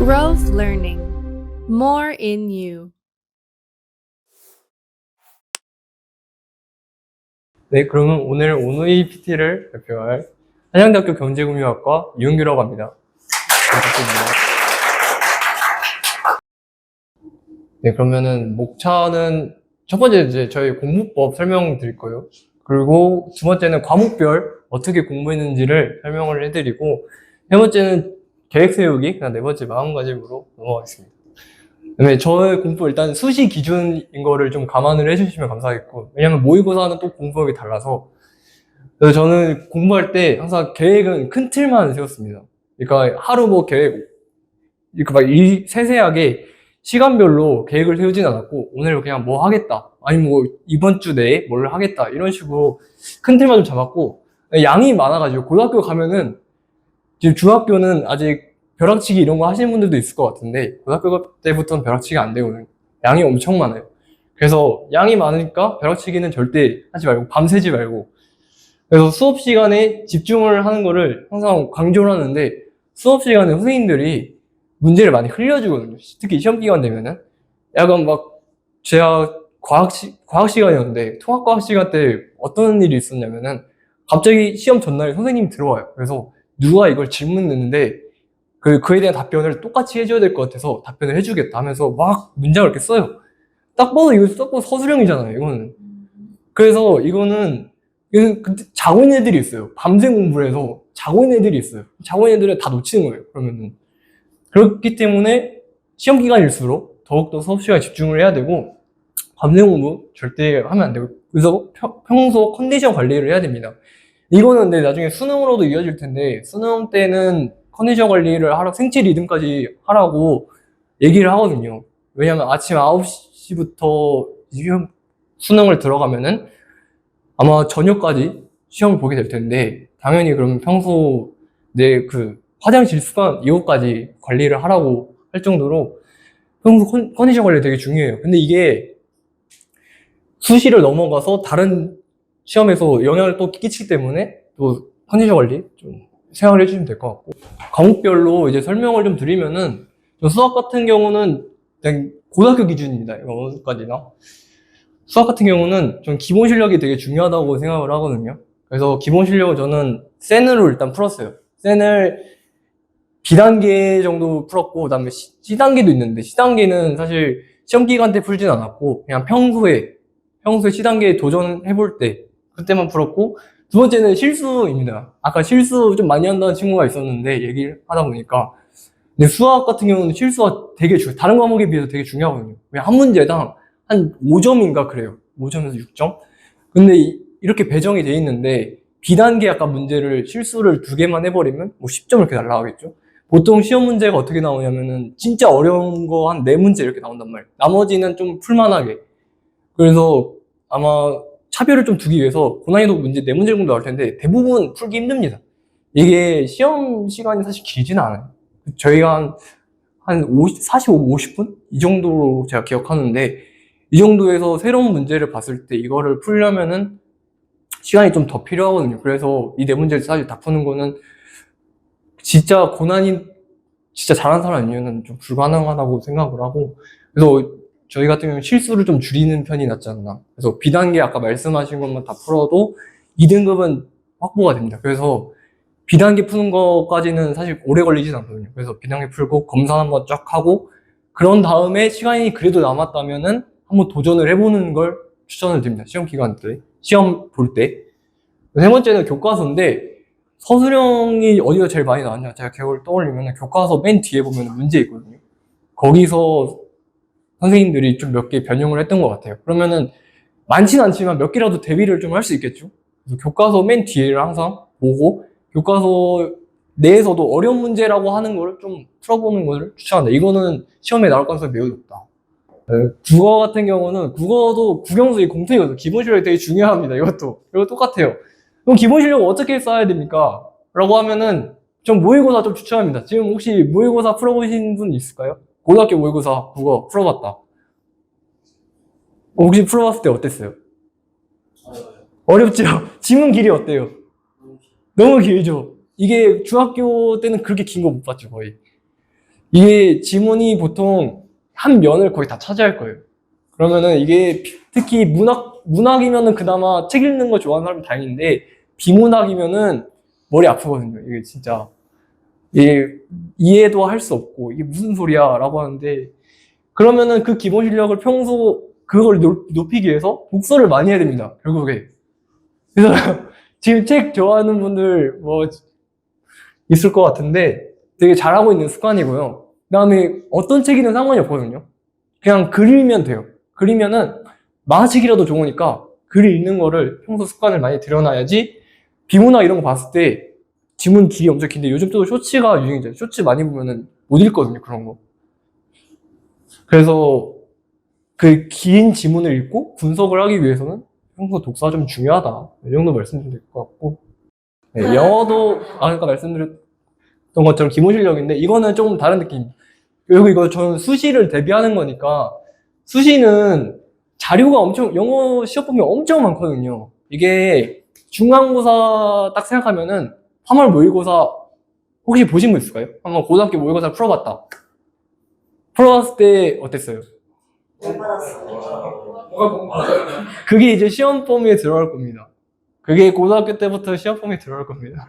Growth Learning. More in you. 네, 그러면 오늘 오누이 PT를 발표할 한양대학교 경제금융학과 이은규라고 합니다. 반갑습니다. 네, 그러면은 목차는 첫 번째 이제 저희 공부법 설명드릴 거예요. 그리고 두 번째는 과목별 어떻게 공부했는지를 설명을 해드리고, 세 번째는 계획 세우기, 그냥 네 번째 마음가짐으로 넘어가겠습니다. 그다음에 저의 공부 일단 수시 기준인 거를 좀 감안을 해주시면 감사하겠고, 왜냐면 모의고사는 또 공부법이 달라서. 그래서 저는 공부할 때 항상 계획은 큰 틀만 세웠습니다. 그러니까 하루 뭐 계획, 이렇게 막 세세하게 시간별로 계획을 세우진 않았고, 오늘 그냥 뭐 하겠다, 아니면 뭐 이번 주 내에 뭘 하겠다, 이런 식으로 큰 틀만 좀 잡았고, 양이 많아가지고, 고등학교 가면은, 지금 중학교는 아직 벼락치기 이런 거 하시는 분들도 있을 것 같은데, 고등학교 때부터는 벼락치기 안 되거든요. 양이 엄청 많아요. 그래서 양이 많으니까 벼락치기는 절대 하지 말고, 밤새지 말고. 그래서 수업 시간에 집중을 하는 거를 항상 강조를 하는데, 수업 시간에 선생님들이 문제를 많이 흘려주거든요. 특히 시험 기간 되면은. 약간 막, 제가 과학 시간이었는데, 통합과학 시간 때 어떤 일이 있었냐면은, 갑자기 시험 전날에 선생님이 들어와요. 그래서 누가 이걸 질문 냈는데, 그에 대한 답변을 똑같이 해줘야 될 것 같아서 답변을 해주겠다 하면서 막 문장을 이렇게 써요. 딱 봐도 이거 딱 봐도 서술형이잖아요, 이거는. 그래서 이거는 근데 자고 있는 애들이 있어요. 밤새 공부를 해서 자고 있는 애들이 있어요. 자고 있는 애들은 다 놓치는 거예요, 그러면은. 그렇기 때문에 시험 기간일수록 더욱더 수업 시간에 집중을 해야 되고, 밤새 공부 절대 하면 안 되고, 그래서 평소 컨디션 관리를 해야 됩니다. 이거는 근데 나중에 수능으로도 이어질 텐데, 수능 때는 컨디션 관리를 하라고, 생체 리듬까지 하라고 얘기를 하거든요. 왜냐면 아침 9시부터 수능을 들어가면은 아마 저녁까지 시험을 보게 될 텐데, 당연히 그러면 평소 내 화장실 습관 이것까지 관리를 하라고 할 정도로 평소 컨디션 관리 되게 중요해요. 근데 이게 수시를 넘어가서 다른 시험에서 영향을 또 끼치기 때문에 또 컨디션 관리 좀 생각을 해주시면 될 것 같고, 과목별로 이제 설명을 좀 드리면은, 수학 같은 경우는 그냥 고등학교 기준입니다. 이거 어느 까지나. 수학 같은 경우는 좀 기본 실력이 되게 중요하다고 생각을 하거든요. 그래서 기본 실력을 저는 센으로 일단 풀었어요. 센을 B단계 정도 풀었고, 그 다음에 C단계도 있는데, C단계는 사실 시험 기간 때 풀진 않았고, 그냥 평소에 C단계에 도전해볼 때, 그때만 풀었고, 두 번째는 실수입니다. 아까 실수 좀 많이 한다는 친구가 있었는데, 얘기를 하다 보니까. 근데 수학 같은 경우는 실수가 되게 다른 과목에 비해서 되게 중요하거든요. 그냥 한 문제당 한 5점인가 그래요. 5점에서 6점? 근데 이렇게 배정이 돼 있는데, B단계 아까 문제를 실수를 2개만 해버리면 뭐 10점 이렇게 날라가겠죠? 보통 시험 문제가 어떻게 나오냐면은 진짜 어려운 거 한 4문제 이렇게 나온단 말이에요. 나머지는 좀 풀만하게. 그래서 아마 차별을 좀 두기 위해서 고난이도 문제 4문제 정도 나올 텐데, 대부분 풀기 힘듭니다. 이게 시험 시간이 사실 길지는 않아요. 저희가 한 45, 50분? 이 정도로 제가 기억하는데, 이 정도에서 새로운 문제를 봤을 때 이거를 풀려면은 시간이 좀 더 필요하거든요. 그래서 이 4문제를 사실 다 푸는 거는 진짜 진짜 잘하는 사람 아니면은 좀 불가능하다고 생각을 하고, 그래서 저희 같은 경우는 실수를 좀 줄이는 편이 낫지 않나. 그래서 B단계 아까 말씀하신 것만 다 풀어도 2등급은 확보가 됩니다. 그래서 B단계 푸는 거까지는 사실 오래 걸리진 않거든요. 그래서 B단계 풀고 검사 한번 쫙 하고, 그런 다음에 시간이 그래도 남았다면은 한번 도전을 해보는 걸 추천을 드립니다. 시험 기간 때, 시험 볼 때. 세 번째는 교과서인데, 서술형이 어디가 제일 많이 나왔냐, 제가 개월 떠올리면 교과서 맨 뒤에 보면 문제 있거든요. 거기서 선생님들이 좀 몇 개 변형을 했던 것 같아요. 그러면은 많진 않지만 몇 개라도 대비를 좀 할 수 있겠죠. 그래서 교과서 맨 뒤를 항상 보고, 교과서 내에서도 어려운 문제라고 하는 걸 좀 풀어보는 것을 추천한다. 이거는 시험에 나올 가능성이 매우 높다. 국어 같은 경우는, 국어도 국영수의 공통이거든요. 기본 실력이 되게 중요합니다. 이거 똑같아요. 그럼 기본 실력을 어떻게 쌓아야 됩니까? 라고 하면은 전 모의고사 좀 추천합니다. 지금 혹시 모의고사 풀어보신 분 있을까요? 고등학교 모의고사 국어 풀어봤다. 혹시 풀어봤을 때 어땠어요? 어렵죠? 지문 길이 어때요? 너무 길죠? 이게 중학교 때는 그렇게 긴 거 못 봤죠, 거의. 이게 지문이 보통 한 면을 거의 다 차지할 거예요. 그러면은 이게 특히 문학이면은 그나마 책 읽는 거 좋아하는 사람은 다행인데 비문학이면은 머리 아프거든요. 이게 진짜 이게 이해도 할 수 없고 이게 무슨 소리야 라고 하는데 그러면은 그 기본 실력을 평소 그걸 높이기 위해서 독서를 많이 해야 됩니다. 결국에. 그래서 지금 책 좋아하는 분들 뭐 있을 것 같은데 되게 잘하고 있는 습관이고요. 그다음에 어떤 책이든 상관이 없거든요. 그냥 글 읽으면 돼요. 글 읽으면은 만화책이라도 좋으니까 글 읽는 거를 평소 습관을 많이 들여놔야지 비문학 이런 거 봤을 때 지문 길이 엄청 긴데 요즘 또 쇼츠가 유행이잖아요. 쇼츠 많이 보면은 못 읽거든요. 그런 거. 그래서 그 긴 지문을 읽고 분석을 하기 위해서는 평소 독서가 좀 중요하다. 이 정도 말씀드릴 될 것 같고. 네, 영어도 아까 말씀드렸던 것처럼 기본 실력인데 이거는 조금 다른 느낌. 그리고 이거 저는 수시를 대비하는 거니까 수시는 자료가 엄청 영어 시험 보면 엄청 많거든요. 이게 중간고사 딱 생각하면은 3월 모의고사 혹시 보신 분 있을까요? 한번 고등학교 모의고사 풀어봤다. 풀어봤을 때 어땠어요? 못 받았어. 그게 이제 시험 범위에 들어갈 겁니다. 그게 고등학교 때부터 시험 범위에 들어갈 겁니다.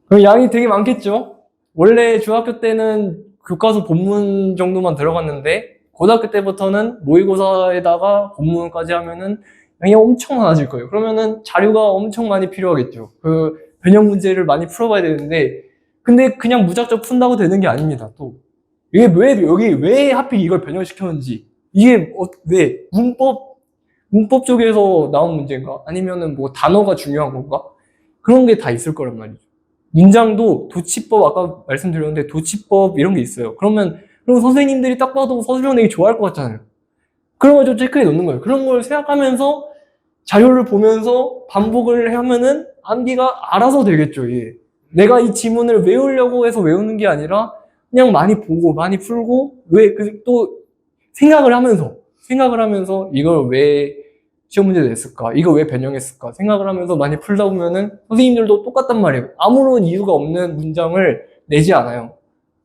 그럼 양이 되게 많겠죠? 원래 중학교 때는 교과서 본문 정도만 들어갔는데 고등학교 때부터는 모의고사에다가 본문까지 하면은 양이 엄청 많아질 거예요. 그러면은 자료가 엄청 많이 필요하겠죠. 그 변형 문제를 많이 풀어봐야 되는데 근데 그냥 무작정 푼다고 되는 게 아닙니다. 또 이게 왜 하필 이걸 변형시켰는지 이게 왜 문법 쪽에서 나온 문제인가? 아니면은 뭐 단어가 중요한 건가? 그런 게 다 있을 거란 말이죠. 문장도 도치법 아까 말씀드렸는데 도치법 이런 게 있어요. 그럼 선생님들이 딱 봐도 서술형 내기 좋아할 것 같잖아요. 그런 걸 좀 체크해 놓는 거예요. 그런 걸 생각하면서 자료를 보면서 반복을 하면은 암기가 알아서 되겠죠. 이게. 내가 이 지문을 외우려고 해서 외우는 게 아니라 그냥 많이 보고 많이 풀고 또 생각을 하면서 이걸 왜 시험 문제 냈을까? 이거 왜 변형했을까? 생각을 하면서 많이 풀다 보면은 선생님들도 똑같단 말이에요. 아무런 이유가 없는 문장을 내지 않아요.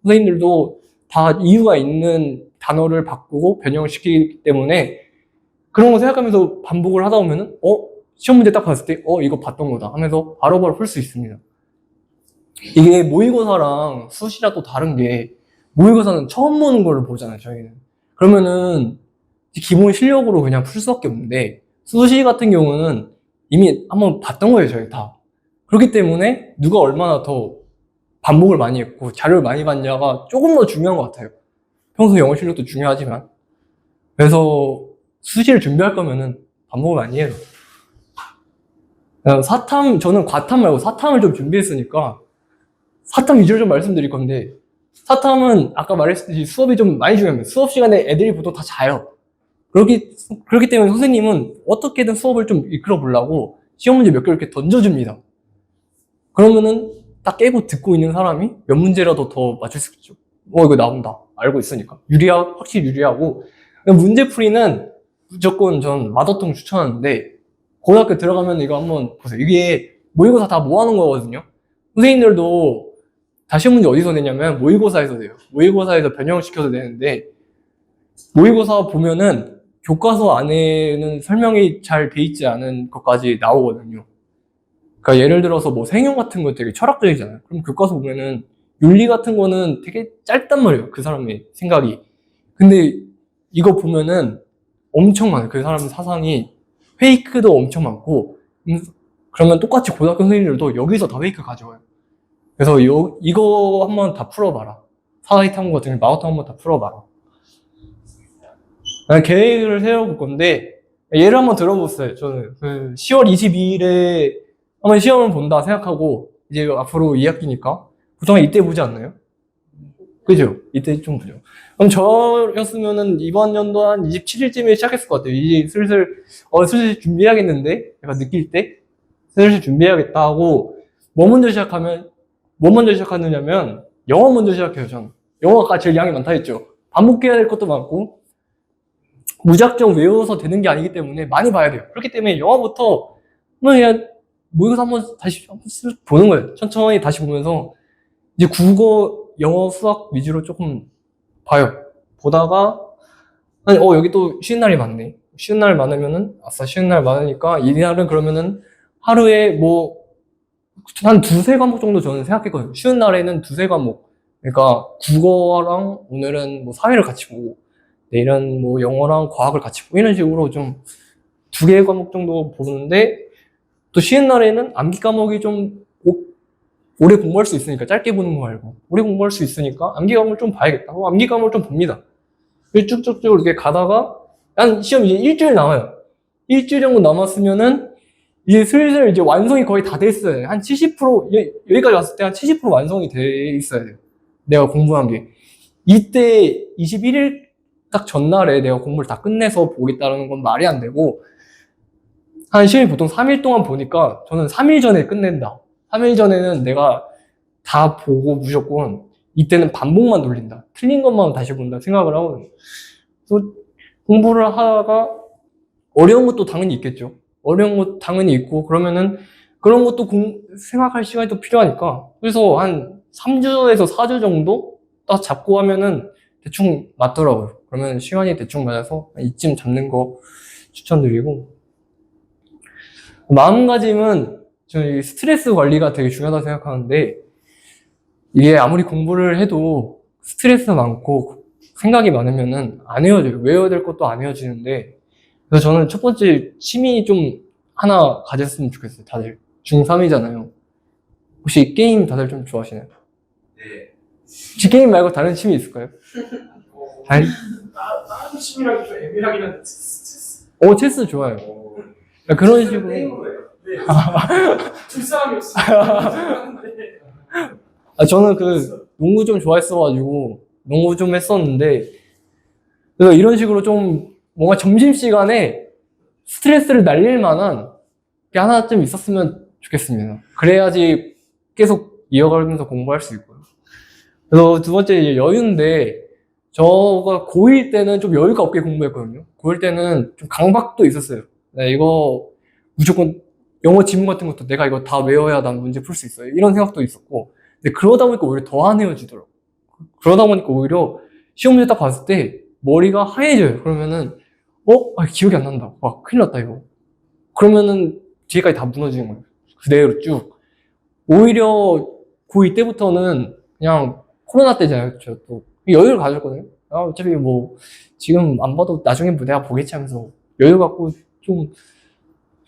선생님들도 다 이유가 있는 단어를 바꾸고 변형시키기 때문에 그런 거 생각하면서 반복을 하다 보면은 시험 문제 딱 봤을 때 이거 봤던 거다 하면서 바로바로 풀 수 있습니다. 이게 모의고사랑 수시랑 또 다른 게 모의고사는 처음 보는 걸 보잖아요, 저희는. 그러면은 기본 실력으로 그냥 풀 수밖에 없는데 수시 같은 경우는 이미 한번 봤던 거예요, 저희 다. 그렇기 때문에 누가 얼마나 더 반복을 많이 했고 자료를 많이 봤냐가 조금 더 중요한 것 같아요. 평소 영어 실력도 중요하지만. 그래서 수시를 준비할 거면은 반복을 많이 해요. 저는 과탐 말고 사탐을 좀 준비했으니까 사탐 위주로 좀 말씀드릴 건데 사탐은 아까 말했듯이 수업이 좀 많이 중요합니다. 수업 시간에 애들이 보통 다 자요. 그렇기 때문에 선생님은 어떻게든 수업을 좀 이끌어 보려고 시험 문제 몇 개 이렇게 던져줍니다. 그러면은 딱 깨고 듣고 있는 사람이 몇 문제라도 더 맞출 수 있죠. 이거 나온다. 알고 있으니까. 확실히 유리하고. 문제풀이는 무조건 전 마더통 추천하는데 고등학교 들어가면 이거 한번 보세요. 이게 모의고사 다 모아놓은 거거든요. 선생님들도 다 시험 문제 어디서 내냐면 모의고사에서 내요. 모의고사에서 변형시켜서 내는데 모의고사 보면은 교과서 안에는 설명이 잘 돼 있지 않은 것까지 나오거든요. 그러니까 예를 들어서 뭐 생형 같은 거 되게 철학적이잖아요. 그럼 교과서 보면은 윤리 같은 거는 되게 짧단 말이에요. 그 사람의 생각이. 근데 이거 보면은 엄청 많아요. 그 사람의 사상이 페이크도 엄청 많고 그러면 똑같이 고등학교 선생님들도 여기서 다 페이크 가져와요. 그래서 이거 한번 다 풀어봐라. 사다리 탐구 같은 거 마라톤 한번 다 풀어봐라. 계획을 세워볼 건데 예를 한번 들어보세요. 저는 10월 22일에 한번 시험을 본다 생각하고 이제 앞으로 2학기니까 보통 이때 보지 않나요? 그죠? 이때 좀 보죠. 그럼 저였으면은 이번 연도 한 27일쯤에 시작했을 것 같아요. 이제 슬슬 준비해야겠는데? 내가 느낄 때? 슬슬 준비해야겠다 하고 뭐 먼저 시작하느냐면 영어 먼저 시작해요, 저는. 영어가 제일 양이 많다 했죠. 반복해야 될 것도 많고 무작정 외워서 되는 게 아니기 때문에 많이 봐야 돼요. 그렇기 때문에 영어부터 그냥 모의고사 한번 다시 보는 거예요. 천천히 다시 보면서 이제 국어 영어, 수학 위주로 조금 봐요. 보다가, 아니, 여기 또 쉬는 날이 많네. 쉬는 날 많으면은, 아싸, 쉬는 날 많으니까, 이날은 그러면은 하루에 뭐, 한 두세 과목 정도 저는 생각했거든요. 쉬는 날에는 두세 과목. 그러니까, 국어랑 오늘은 뭐 사회를 같이 보고, 내일은 뭐 영어랑 과학을 같이 보고, 이런 식으로 좀 두 개의 과목 정도 보는데, 또 쉬는 날에는 암기 과목이 좀 오래 공부할 수 있으니까, 짧게 보는 거 말고, 오래 공부할 수 있으니까, 암기 과목을 좀 봐야겠다. 암기 과목을 좀 봅니다. 쭉쭉쭉 이렇게 가다가, 한 시험 이제 일주일 남아요. 일주일 정도 남았으면은, 이제 슬슬 이제 완성이 거의 다 됐어요. 한 70%, 여기까지 왔을 때 한 70% 완성이 돼 있어야 돼요. 내가 공부한 게. 이때 21일 딱 전날에 내가 공부를 다 끝내서 보겠다는 건 말이 안 되고, 한 시험이 보통 3일 동안 보니까 저는 3일 전에 끝낸다. 3일 전에는 내가 다 보고 무조건 이때는 반복만 돌린다. 틀린 것만 다시 본다 생각을 하거든요. 그래서 공부를 하다가 어려운 것도 당연히 있겠죠. 어려운 것 당연히 있고 그러면은 그런 것도 생각할 시간이 또 필요하니까 그래서 한 3주에서 4주 정도 딱 잡고 하면은 대충 맞더라고요. 그러면 시간이 대충 맞아서 이쯤 잡는 거 추천드리고 마음가짐은 저는 스트레스 관리가 되게 중요하다고 생각하는데 이게 아무리 공부를 해도 스트레스 많고 생각이 많으면은 안 헤어져요. 외워야 될 것도 안 헤어지는데 그래서 저는 첫 번째 취미 좀 하나 가졌으면 좋겠어요. 다들 중3이잖아요. 혹시 게임 다들 좀 좋아하시나요? 네. 혹시 게임 말고 다른 취미 있을까요? 다른 취미라기 좀 애매하긴 한데 체스. 체스 좋아요. 그런 식으로 게임으로 해요. 네. 둘 사람이 없어요. 저는 그 농구 좀 좋아했어가지고 농구 좀 했었는데 그래서 이런 식으로 좀 뭔가 점심시간에 스트레스를 날릴 만한 게 하나쯤 있었으면 좋겠습니다. 그래야지 계속 이어가면서 공부할 수 있고요. 그래서 두 번째 이제 여유인데 저가 고1 때는 좀 여유가 없게 공부했거든요. 고1 때는 좀 강박도 있었어요. 네, 이거 무조건 영어 지문 같은 것도 내가 이거 다 외워야 난 문제 풀 수 있어요. 이런 생각도 있었고 근데 그러다 보니까 오히려 더 안 헤어지더라고요. 그러다 보니까 오히려 시험 문제 딱 봤을 때 머리가 하얘져요. 그러면은 기억이 안 난다. 와, 큰일 났다 이거. 그러면은 뒤에까지 다 무너지는 거예요. 그대로 쭉. 오히려 고2 때부터는 그냥 코로나 때잖아요. 저 또 여유를 가졌거든요. 어차피 뭐 지금 안 봐도 나중에 뭐 내가 보겠지 하면서 여유 갖고 좀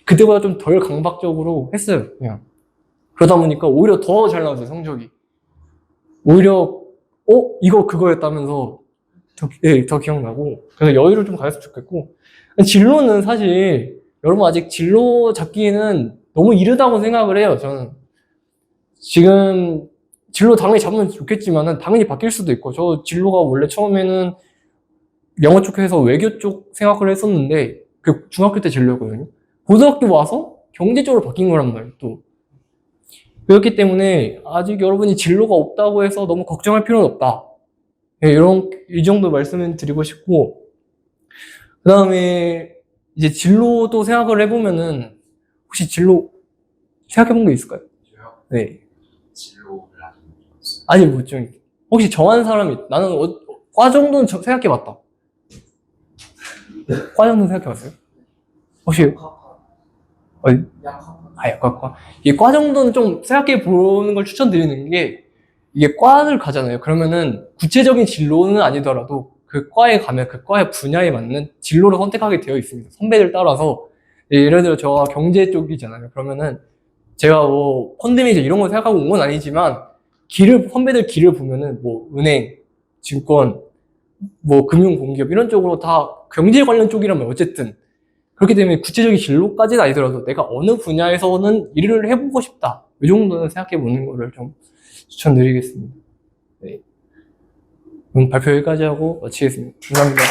그때보다 좀 덜 강박적으로 했어요. 그냥. 그러다 보니까 오히려 더 잘 나왔어요, 성적이. 오히려 이거 그거였다면서 더 기억나고 그래서 여유를 좀 가졌으면 좋겠고 진로는 사실 여러분 아직 진로 잡기에는 너무 이르다고 생각을 해요. 저는 지금 진로 당연히 잡으면 좋겠지만은 당연히 바뀔 수도 있고 저 진로가 원래 처음에는 영어 쪽 해서 외교 쪽 생각을 했었는데 그 중학교 때 진로였거든요. 고등학교 와서 경제 쪽으로 바뀐 거란 말이에요. 또 그렇기 때문에 아직 여러분이 진로가 없다고 해서 너무 걱정할 필요는 없다. 이 정도 말씀을 드리고 싶고, 그 다음에 이제 진로도 생각을 해보면은, 혹시 진로 생각해본 게 있을까요? 저요? 네. 진로를 아직 못 잡았어요. 아직 못 정해. 혹시 정한 사람이, 나는 과 정도는 생각해봤다. 과 정도는 생각해봤어요? 혹시, 약학과. 이 과 정도는 좀 생각해보는 걸 추천드리는 게, 이게 과를 가잖아요. 그러면은 구체적인 진로는 아니더라도 그 과에 가면 그 과의 분야에 맞는 진로를 선택하게 되어 있습니다. 선배들 따라서 예를 들어 저가 경제 쪽이잖아요. 그러면은 제가 뭐 펀드매니저 이런 거 생각하고 온 건 아니지만 선배들 길을 보면은 뭐 은행, 증권, 뭐 금융공기업 이런 쪽으로 다 경제 관련 쪽이라면 어쨌든 그렇기 때문에 구체적인 진로까지는 아니더라도 내가 어느 분야에서는 일을 해보고 싶다. 이 정도는 생각해 보는 거를 좀 추천드리겠습니다. 네. 발표 여기까지 하고 마치겠습니다. 감사합니다.